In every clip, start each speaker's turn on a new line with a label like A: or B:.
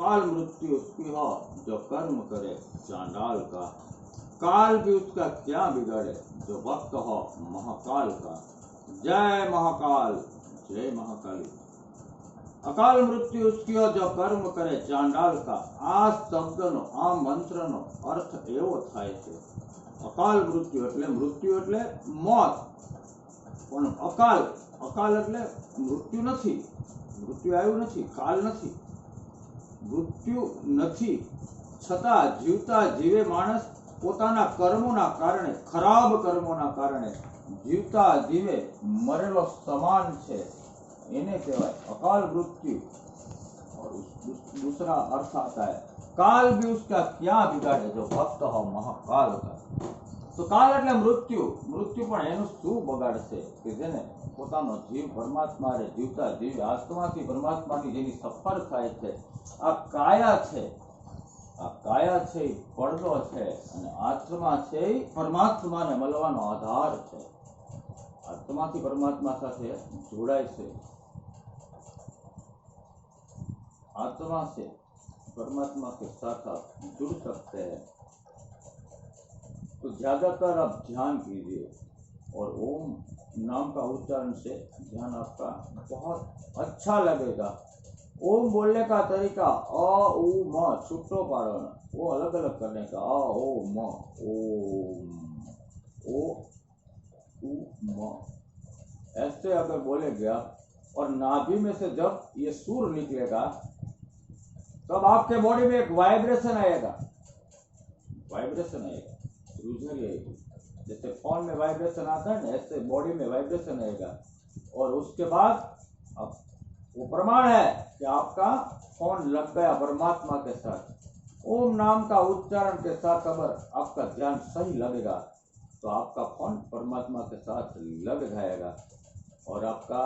A: अकाल मृत्यु उसकी हो जो कर्म करे चांडाल का। काल भी उसका क्या बिगाड़े जो भक्त हो महाकाल का। जय महाकाल जय महाकाली। अकाल मृत्यु उसकी हो जो कर्म करे चांडाल का। आ शब्दनो आ मंत्रनो अर्थ एवो थाय छे। अकाल मृत्यु એટલે મૃત્યુ એટલે મોત, પણ અકાલ અકાલ એટલે મૃત્યુ નથી, મૃત્યુ આવ્યું નથી, કાલ નથી, મૃત્યુ નથી છતાં જીવતા જીવે માણસ પોતાના કર્મોના કારણે, ખરાબ કર્મોના કારણે જીવતા જીવે મરેલો સમાન છે, એને કહેવાય અકાલ મૃत्यु। और दूसरा अर्थ आता है काल भी उसका क्या बिगाड़े जो भक्त हो महाकाल का। तो काल એટલે મૃત્યુ, મૃત્યુ પણ એનું શું બગાડશે કે જેને પોતાનો જીવ પરમાત્મા રે જીવતા જીવ આત્માથી પરમાત્માની જેની સફર થાય છે। આ કાયા છે, આ કાયા છે એ પડદો છે અને આત્મા છે એ પરમાત્માને મળવાનો આધાર છે। આત્માથી પરમાત્મા સાથે જોડાય છે, आत्मा से परमात्मा के साथ आप जुड़ सकते हैं। तो ज्यादातर आप ध्यान कीजिए और ओम नाम का उच्चारण से ध्यान आपका बहुत अच्छा लगेगा। ओम बोलने का तरीका अ उ म छुट्टो पाड़ना, वो अलग अलग करने का। अ ओ म ओम ओ उ म ऐसे अगर बोलेंगे आप और नाभि में से जब ये सुर निकलेगा तब आपके बॉडी में एक वाइब्रेशन आएगा, वाइब्रेशन आएगा, रूझरी आएगी। जैसे फोन में वाइब्रेशन आता है ना, ऐसे बॉडी में वाइब्रेशन आएगा। और उसके बाद अब वो प्रमाण है कि आपका फोन लग गया परमात्मा के साथ। ओम नाम का उच्चारण के साथ अगर आपका ध्यान सही लगेगा तो आपका फोन परमात्मा के साथ लग जाएगा। और आपका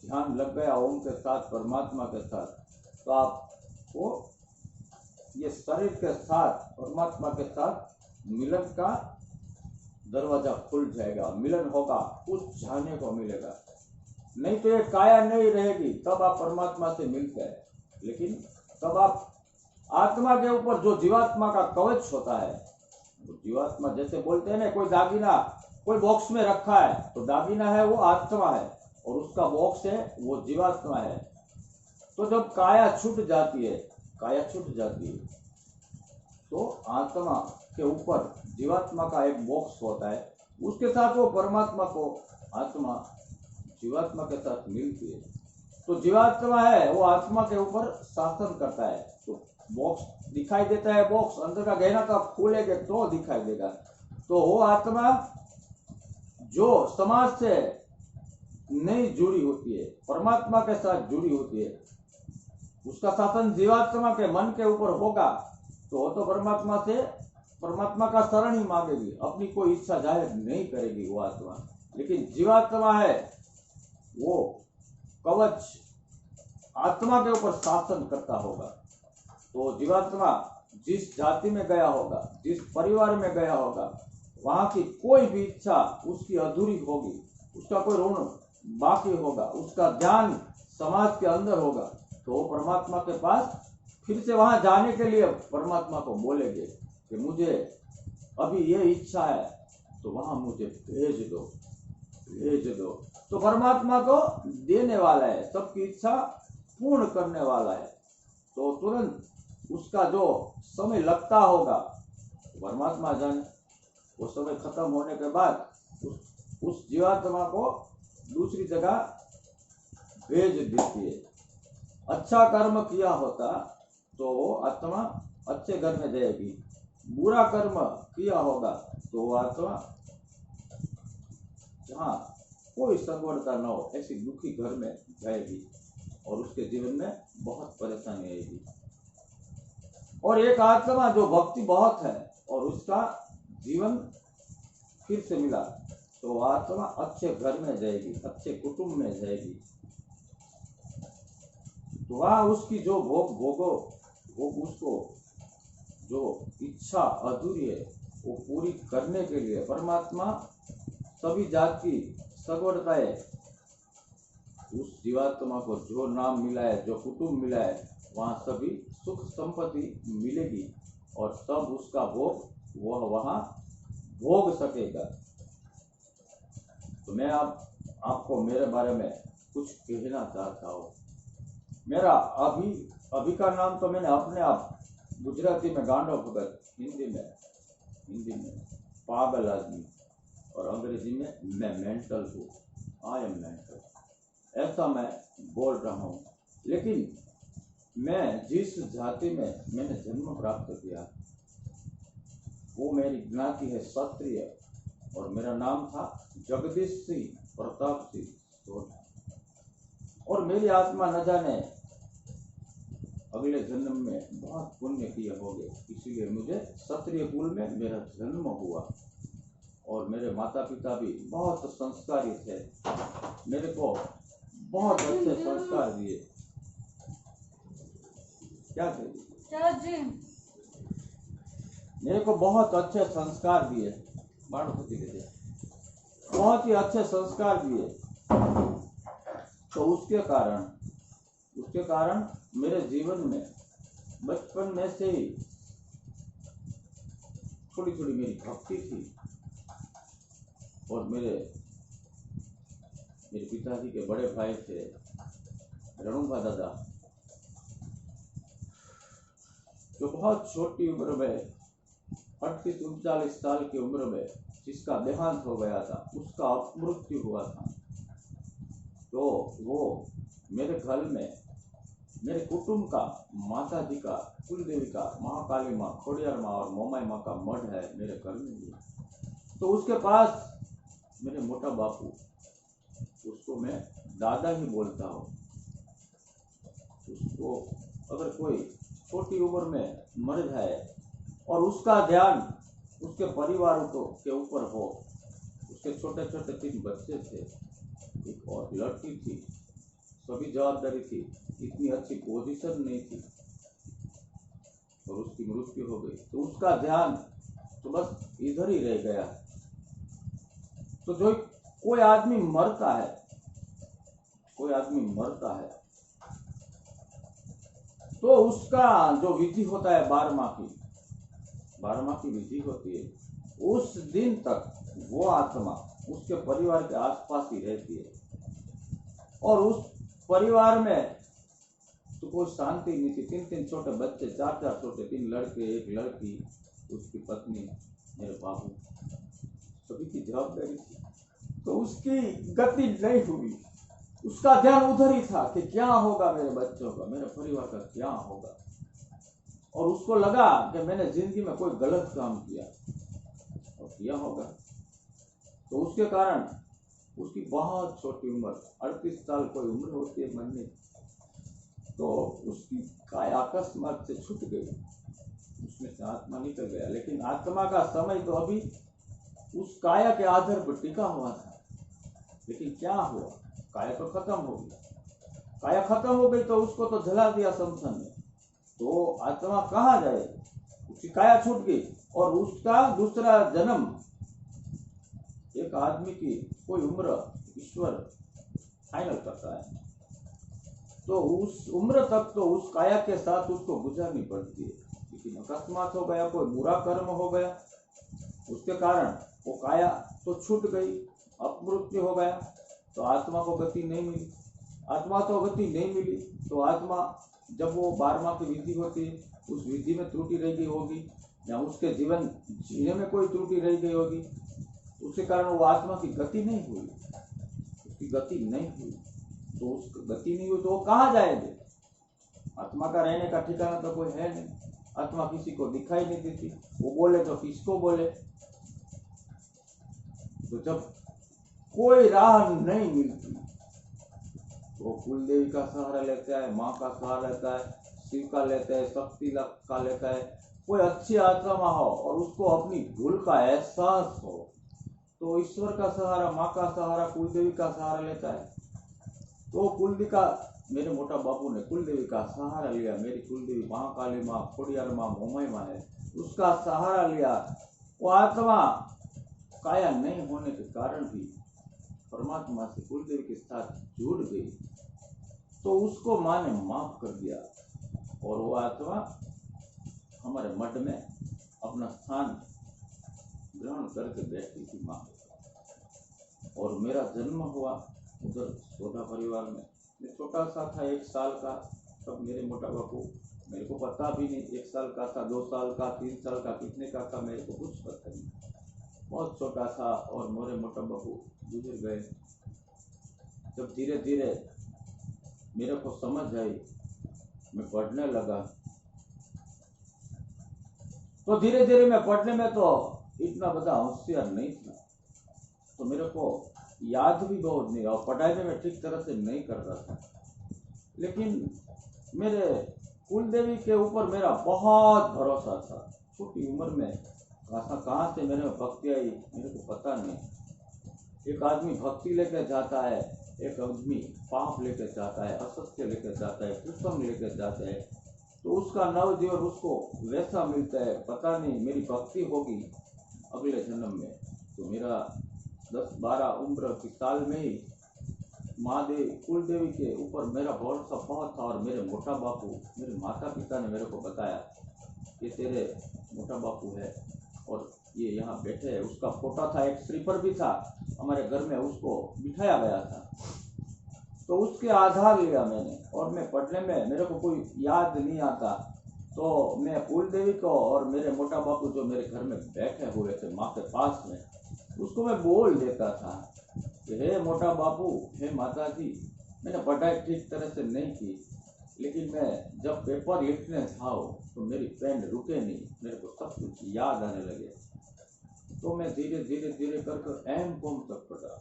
A: ध्यान लग गया ओम के साथ परमात्मा के साथ तो आपको ये शरीर के साथ परमात्मा के साथ मिलन का दरवाजा खुल जाएगा, मिलन होगा, कुछ जाने को मिलेगा। नहीं तो ये काया नहीं रहेगी तब आप परमात्मा से मिलते हैं, लेकिन तब आप आत्मा के ऊपर जो जीवात्मा का कवच होता है, जीवात्मा जैसे बोलते हैं ना, कोई दागीना कोई बॉक्स में रखा है तो दागीना है वो आत्मा है और उसका बॉक्स है वो जीवात्मा है। तो जब काया छूट जाती है, काया छूट जाती है तो आत्मा के ऊपर जीवात्मा का एक बॉक्स होता है, उसके साथ वो परमात्मा को आत्मा जीवात्मा के साथ मिलती है। तो जीवात्मा है वो आत्मा के ऊपर शासन करता है। तो बॉक्स दिखाई देता है, बॉक्स अंदर का गहना का खोलेंगे तो दिखाई देगा। तो वो आत्मा जो समाज से नहीं जुड़ी होती है, परमात्मा के साथ जुड़ी होती है, उसका शासन जीवात्मा के मन के ऊपर होगा तो वो तो परमात्मा से परमात्मा का शरण ही मांगेगी, अपनी कोई इच्छा जाहिर नहीं करेगी वो आत्मा। लेकिन जीवात्मा है वो कवच आत्मा के ऊपर शासन करता होगा। तो जीवात्मा जिस जाति में गया होगा, जिस परिवार में गया होगा, वहां की कोई भी इच्छा उसकी अधूरी होगी, उसका कोई ऋण बाकी होगा, उसका ध्यान समाज के अंदर होगा तो वो परमात्मा के पास फिर से वहां जाने के लिए परमात्मा को बोलेंगे कि मुझे अभी ये इच्छा है तो वहां मुझे भेज दो, भेज दो। तो परमात्मा तो देने वाला है, सबकी इच्छा पूर्ण करने वाला है। तो तुरंत उसका जो समय लगता होगा परमात्मा जाने, वो समय खत्म होने के बाद उस जीवात्मा को दूसरी जगह भेज देती है। अच्छा कर्म किया होता तो वो आत्मा अच्छे घर में जाएगी, बुरा कर्म किया होगा तो वो आत्मा जहाँ कोई सगवड़ता न हो ऐसी दुखी घर में जाएगी और उसके जीवन में बहुत परेशानी आएगी। और एक आत्मा जो भक्ति बहुत है और उसका जीवन फिर से मिला तो आत्मा अच्छे घर में जाएगी, अच्छे कुटुंब में जाएगी। तो वहाँ उसकी जो भोगो उसको जो इच्छा अधूरी है वो पूरी करने के लिए परमात्मा सभी जाति सगवड़ताएं उस जीवात्मा को जो नाम मिला है, जो कुटुंब मिला है, वहाँ सभी सुख संपत्ति मिलेगी और तब उसका भोग वह वहाँ भोग सकेगा। तो मैं आपको मेरे बारे में कुछ कहना चाहता हूँ। मेरा अभी का नाम तो मैंने अपने आप गुजराती में गांडो भगत, हिंदी में पागल आदमी और अंग्रेजी में मैं मेंटल हूँ, आई एम मेंटल, ऐसा मैं बोल रहा हूँ। लेकिन मैं जिस जाति में मैंने जन्म प्राप्त किया वो मेरी ज्ञाति है क्षत्रिय और मेरा नाम था जगदीश सिंह प्रताप सिंह सोनी। और मेरी आत्मा न जाने अगले जन्म में बहुत पुण्य किए होंगे, इसीलिए मुझे क्षत्रिय कुल में मेरा जन्म हुआ। और मेरे माता पिता भी बहुत संस्कारी थे, मेरे को बहुत अच्छे संस्कार दिए। क्या थे? मेरे को बहुत अच्छे संस्कार दिए, बहुत ही अच्छे संस्कार दिए। तो उसके कारण मेरे जीवन में बचपन में से ही थोड़ी थोड़ी मेरी भक्ति थी। और मेरे पिताजी के बड़े भाई थे रणुभा दादा, जो बहुत छोटी उम्र में 38-39 साल की उम्र में जिसका देहांत हो गया था, उसका मृत्यु हुआ था। तो वो मेरे घर में मेरे कुटुंब का, माता जी का, कुल देवी का, महाकाली माँ, खोडियार माँ और मोमाई माँ का मठ है मेरे घर में भी। तो उसके पास मेरे मोटा बापू, उसको मैं दादा ही बोलता हूँ, उसको अगर कोई छोटी उम्र में मर जाए और उसका ध्यान उसके परिवार के ऊपर हो, उसके छोटे छोटे 3 बच्चे थे, एक और लड़की थी, सभी जवाबदारी थी, इतनी अच्छी पोजीशन नहीं थी और उसकी मृत्यु हो गई, तो उसका ध्यान तो बस इधर ही रह गया। तो जो कोई आदमी मरता है तो उसका जो विधि होता है 12 माह की विधि होती है, उस दिन तक वो आत्मा उसके परिवार के आसपास ही रहती है। और उस परिवार में तो कोई शांति नहीं थी। 3 छोटे बच्चे, 4 छोटे, 3 लड़के, 1 लड़की, उसकी पत्नी, मेरे बाबू, सभी की जवाबदारी थी। तो उसकी गति नहीं हुई, उसका ध्यान उधर ही था कि क्या होगा मेरे बच्चों का, मेरे परिवार का क्या होगा। और उसको लगा कि मैंने जिंदगी में कोई गलत काम किया और किया होगा। तो उसके कारण उसकी बहुत छोटी उम्र, 38 साल कोई उम्र होती है मरने, तो उसकी काया अकस्मात से छूट गई, उसमें से आत्मा निकल गया। लेकिन आत्मा का समय तो अभी उस काया के आधार पर टिका हुआ था। लेकिन क्या हुआ, काया तो खत्म हो गई। काया खत्म हो गई तो उसको तो जला दिया शमशान में, तो आत्मा कहाँ जाए, उसकी काया छूट गई। और उसका दूसरा जन्म, एक आदमी की कोई उम्र ईश्वर फाइनल करता है, तो उस उम्र तक तो उस काया के साथ उसको गुजारनी पड़ती है। लेकिन अकस्मात हो गया, कोई बुरा कर्म हो गया, उसके कारण वो काया तो छूट गई, अपमृत्यु हो गया, तो आत्मा को गति नहीं मिली। आत्मा तो गति नहीं मिली तो आत्मा, जब वो 12 माह की विधि होती है, उस विधि में त्रुटि रह गई होगी या उसके जीवन जीने में कोई त्रुटि रह गई होगी, उसके कारण वो आत्मा की गति नहीं हुई, उसकी गति नहीं हुई। तो उसकी गति नहीं हुई तो वो कहाँ जाएंगे? आत्मा का रहने का ठिकाना तो कोई है नहीं, आत्मा किसी को दिखाई नहीं देती, वो बोले तो किसको बोले। तो जब कोई राह नहीं मिलती तो कुल देवी का सहारा लेता है, माँ का सहारा लेता है, शिव का लेता है, शक्ति का लेता है। कोई अच्छी आत्मा हो और उसको अपनी भूल का एहसास हो तो ईश्वर का सहारा, माँ का सहारा, कुल देवी का सहारा लेता है। तो कुल देवी का, मेरे मोटा बापू ने कुल देवी का सहारा लिया। मेरी कुल देवी महाकाली माँ, खोडियार माँ, मोमाई माँ है, उसका सहारा लिया। वो आत्मा काया नहीं होने के कारण भी परमात्मा से कुल देवी के साथ जुड़ गई, तो उसको माँ ने माफ कर दिया। और वो आत्मा हमारे मठ में अपना स्थान ग्रहण करके बैठी थी माँ। और मेरा जन्म हुआ उधर सोधा परिवार में। मैं छोटा सा था, 1 साल का, तब मेरे मोटा बापू, मेरे को पता भी नहीं 1 साल का था, 2 साल का, 3 साल का, कितने का था मेरे को कुछ पता नहीं, बहुत छोटा था। और मेरे मोटा बापू गुजर गए। जब धीरे धीरे मेरे को समझ आई, मैं पढ़ने लगा, तो धीरे धीरे मैं पढ़ने में तो इतना बड़ा होशियार नहीं था, तो मेरे को याद भी बहुत नहीं, और पढ़ाई में मैं ठीक तरह से नहीं कर रहा था। लेकिन मेरे कुल देवी के ऊपर मेरा बहुत भरोसा था। छोटी उम्र में कहाँ से मेरे में भक्ति आई मेरे को पता नहीं। एक आदमी भक्ति लेकर जाता है, एक आदमी पाप लेकर जाता है, असत्य लेकर जाता है, कुसंग लेकर जाता है, तो उसका नवजीवन उसको वैसा मिलता है। पता नहीं मेरी भक्ति होगी अगले जन्म में। तो मेरा 10-12 उम्र की साल में ही महादेव कुल देवी के ऊपर मेरा भरोसा बहुत था। और मेरे मोटा बापू, मेरे माता पिता ने मेरे को बताया कि तेरे मोटा बापू है और ये यहाँ बैठे है। उसका फोटो था, एक श्रीफल भी था हमारे घर में, उसको बिठाया गया था। तो उसके आधार लिया मैंने, और मैं पढ़ने में मेरे को कोई याद नहीं आता, तो मैं कुल देवी को और मेरे मोटा बापू जो मेरे घर में बैठे हुए थे माँ के पास में, उसको मैं बोल देता था कि हे मोटा बापू, हे माता जी, मैंने पढ़ाई ठीक तरह से नहीं की, लेकिन मैं जब पेपर लिखने जाऊँ तो मेरी पेन रुके नहीं, मेरे को सब कुछ याद आने लगे। तो मैं धीरे धीरे कर M.Com तक पढ़ा।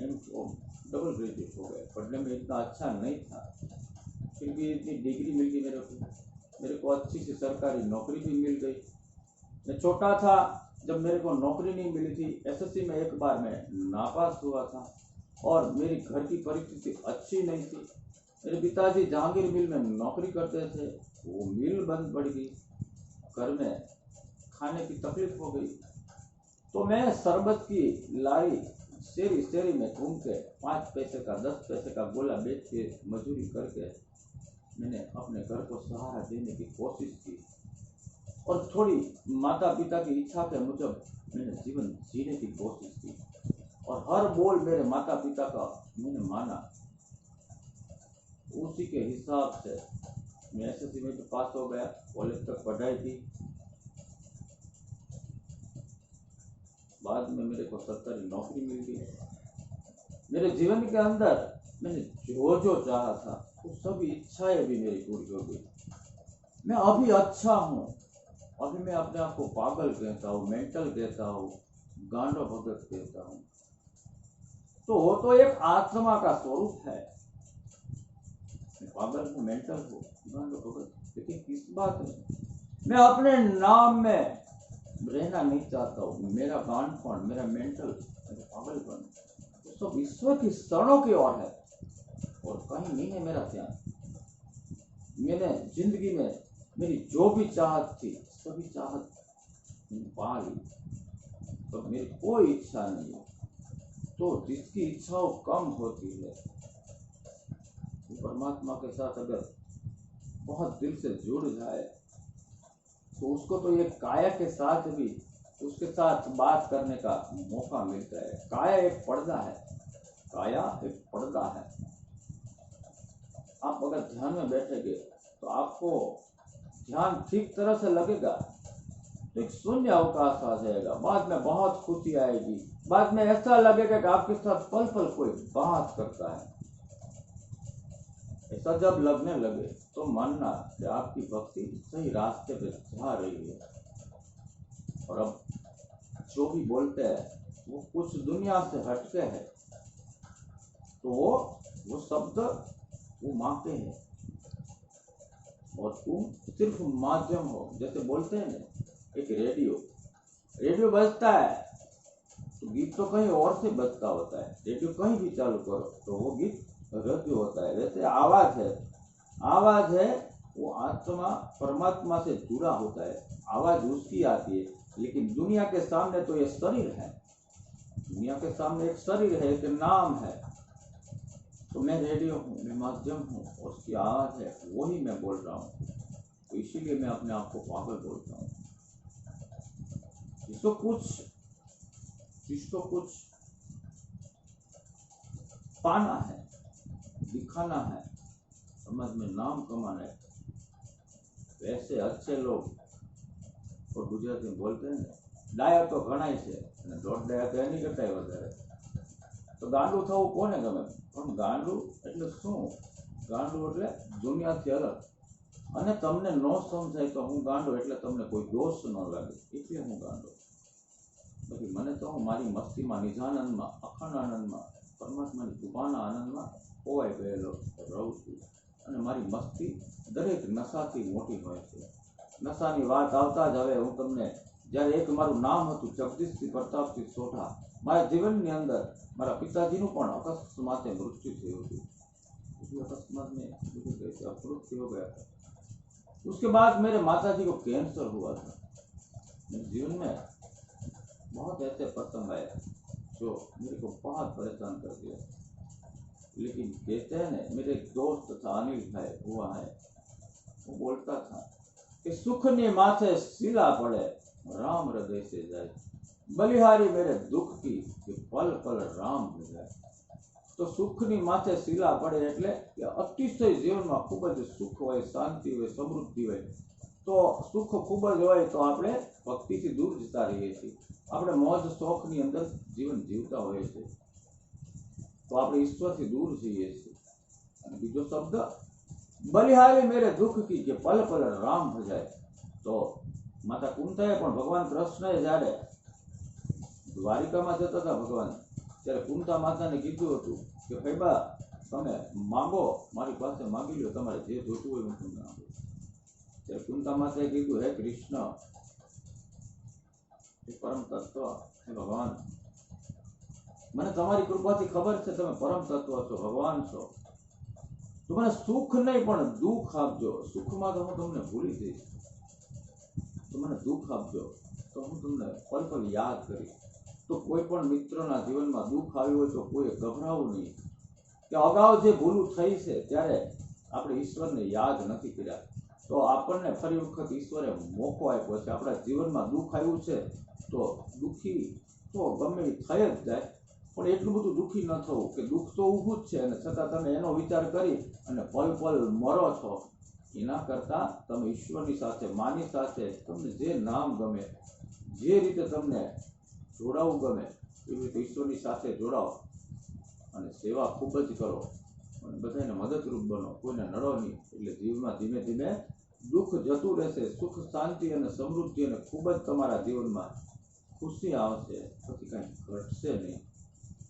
A: M.Com डबल ग्रेजुएट हो गए। पढ़ने में इतना अच्छा नहीं था, फिर भी इतनी डिग्री मिल गई मेरे को अच्छी सी सरकारी नौकरी भी मिल गई। मैं छोटा था जब मेरे को नौकरी नहीं मिली थी। SSC में एक बार मैं नापास हुआ था, और मेरी घर की परिस्थिति अच्छी नहीं थी। मेरे पिताजी जहांगीर मिल में नौकरी करते थे, वो मिल बंद पड़ गई, घर में खाने की तकलीफ हो गई। तो मैं शरबत की लारी शेरी में घूम के 5 पैसे का 10 पैसे का गोला बेच के मजदूरी करके मैंने अपने घर को सहारा देने की कोशिश की, और थोड़ी माता पिता की इच्छा के मुजब मैंने जीवन जीने की कोशिश की, और हर बोल मेरे माता पिता का मैंने माना। उसी के हिसाब से मैं SSC में भी पास हो गया, कॉलेज तक पढ़ाई की। बाद में मेरे को सरकारी नौकरी मिल गई। मेरे जीवन के अंदर मैंने जो चाहा था वो सभी इच्छाएं भी मेरी पूरी हो गई। मैं अभी अच्छा हूँ। अभी मैं अपने आप को पागल कहता हूँ, मेंटल कहता हूँ, गांडो भगत कहता हूँ। तो वो तो एक आत्मा का स्वरूप है। मैं पागल हूँ, मेंटल हूँ, गांडो भगत, लेकिन किस बात में मैं अपने नाम में रहना नहीं चाहता हूँ। मेरा गांडपन, मेरा मेंटल, मेरा पागलपन तो सब ईश्वर की शरणों की ओर है, और कहीं नहीं है मेरा ध्यान। मैंने जिंदगी में मेरी जो भी चाहत थी सभी चाहत पा ली, तो मेरी कोई इच्छा नहीं है। तो जिसकी इच्छाओं कम होती है वो परमात्मा के साथ अगर बहुत दिल से जुड़ जाए तो उसको तो ये काया के साथ भी उसके साथ बात करने का मौका मिलता है। काया एक पर्दा है, काया एक पर्दा है। आप अगर ध्यान में बैठेंगे तो आपको ध्यान ठीक तरह से लगेगा तो एक शून्य अवकाश आ जाएगा। बाद में बहुत खुशी आएगी, बाद में ऐसा लगेगा कि आपके साथ पल पल कोई बात करता है। ऐसा जब लगने लगे तो मानना कि आपकी भक्ति सही रास्ते पे जा रही है। और अब जो भी बोलते हैं वो कुछ दुनिया से हटके है, तो वो शब्द वो मांगते हैं, और तुम सिर्फ माध्यम हो। जैसे बोलते हैं ना, एक रेडियो बजता है तो गीत तो कहीं और से बजता होता है। रेडियो कहीं भी चालू करो तो वो गीत रेडियो होता है। वैसे आवाज है वो आत्मा परमात्मा से जुड़ा होता है, आवाज उसकी आती है। लेकिन दुनिया के सामने तो ये शरीर है, दुनिया के सामने एक शरीर है, एक नाम है। तो मैं रेडियो हूँ, मैं माध्यम हूँ, और उसकी आवाज है, वही मैं बोल रहा हूँ। इसीलिए मैं अपने आप को पागल बोलता हूँ। जिसको कुछ पाना है, दिखाना है, समाज में नाम कमाना है, वैसे अच्छे लोग और गुजराती में बोलते हैं ડાયા તો ઘણાય છે અને દોઢ ડાયા તો એની કરતાંય વધારે। તો ગાંડું થવું કોને ગમે? પણ ગાંડું એટલે શું? ગાંડું એટલે દુનિયાથી અલગ। અને તમને ન સમજાય તો હું ગાંડો એટલે તમને કોઈ દોષ ન લાગે, એટલે હું ગાંડો। બાકી મને તો હું મારી મસ્તીમાં, નિજાનંદમાં, અખંડ આનંદમાં, પરમાત્માની કૃપાના આનંદમાં ખોવાઈ ગયેલો રહું છું। અને મારી મસ્તી દરેક નશાથી મોટી હોય છે। નશાની વાત આવતા જ હવે હું તમને, જ્યારે એક મારું નામ હતું જગદીશસિંહ પ્રતાપસિંહ સોઢા, મારા જીવનની અંદર મારા પિતાજીનું પણ અકસ્માતે મૃત્યુ થયું હતું। अकस्मात में अप्रूव हो गया था। उसके बाद मेरे माताजी को कैंसर हुआ था। मेरे जीवन में बहुत ऐसे प्रसंग आए जो मेरे को बहुत परेशान कर दिया। लेकिन कहते हैं ना, मेरे एक दोस्त था अनिल भाई हुआ है, वो बोलता था कि सुख ने माथे सिला पड़े राम हृदय से जाए, बलिहारी मेरे दुख की कि पल पल राम हो जाए। तो सुखनी माथे सीला पड़े એટલે કે અતિશય જીવનમાં ખૂબ જ સુખ હોય, શાંતિ હોય, સમૃદ્ધિ હોય। તો સુખ ખૂબ જ હોય તો આપણે ભક્તિથી દૂર જતા રહીએ છીએ, આપણે મોજ શોખની અંદર જીવન જીવતા હોઈએ છીએ, તો આપણે ઈશ્વરથી દૂર જઈએ છીએ। અને બીજો શબ્દ બલિહારી મેરે દુઃખ કી કે પલ પલ રામ ભજાય। તો માતા કુંતાએ પણ ભગવાન કૃષ્ણએ જ્યારે દ્વારિકામાં જતા હતા ભગવાન, ત્યારે કુંતા માતાને કીધું હતું કે ભાઈબા તમે માંગો, મારી પાસે માંગી લો, તમારે જે જોતું હોય હું તમને આપું। ત્યારે કુંતા માતાએ કીધું, હે કૃષ્ણ, હે પરમ તત્વ, હે ભગવાન, મને તમારી કૃપાથી ખબર છે તમે પરમ તત્વ છો, ભગવાન છો, તો મને સુખ નહીં પણ દુઃખ આપજો। સુખમાં તો હું તમને ભૂલી જઈશ, તો મને દુઃખ આપજો તો હું તમને પલ પલ યાદ કરીશ। તો કોઈ પણ મિત્રના જીવનમાં દુઃખ આવ્યું હોય તો કોઈએ ગભરાવું નહીં કે અગાઉ જે ભૂલું થઈ છે ત્યારે આપણે ઈશ્વરને યાદ નથી કર્યા, તો આપણને ફરી વખત ઈશ્વરે મોકો આપ્યો છે। આપણા જીવનમાં દુઃખ આવ્યું છે તો દુઃખી તો ગમે એ થઈ જ જાય, પણ એટલું બધું દુઃખી ન થવું કે દુઃખ તો ઊભું જ છે અને છતાં તમે એનો વિચાર કરી અને પલ પલ મરો છો। એના કરતાં તમે ઈશ્વરની સાથે, માની સાથે, તમને જે નામ ગમે, જે રીતે તમને જોડાવું ગમે એવી રીતે ઈશ્વરની સાથે જોડાઓ અને સેવા ખૂબ જ કરો અને બધાને મદદરૂપ બનો, કોઈને નડો નહીં, એટલે જીવનમાં ધીમે ધીમે દુઃખ જતું રહેશે, સુખ શાંતિ અને સમૃદ્ધિ અને ખૂબ જ તમારા જીવનમાં ખુશી આવશે, પછી કાંઈ ઘટશે નહીં।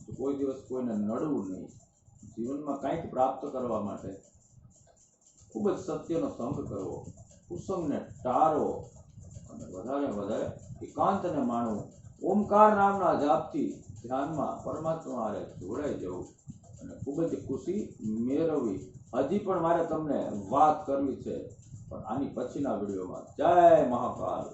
A: તો કોઈ દિવસ કોઈને નડવું નહીં। જીવનમાં કાંઈક પ્રાપ્ત કરવા માટે ખૂબ જ સત્યનો સંગ કરવો, કુસંગને ટાળવો અને વધારે એકાંતને માણવું। ઓમકાર નામના જાપથી ધ્યાનમાં પરમાત્મા હારે જોડાઈ જવું અને ખૂબ જ ખુશી મેળવવી। હજી પણ મારે તમને વાત કરવી છે, પણ આની પછીના વિડીયોમાં। જય મહાકાલ।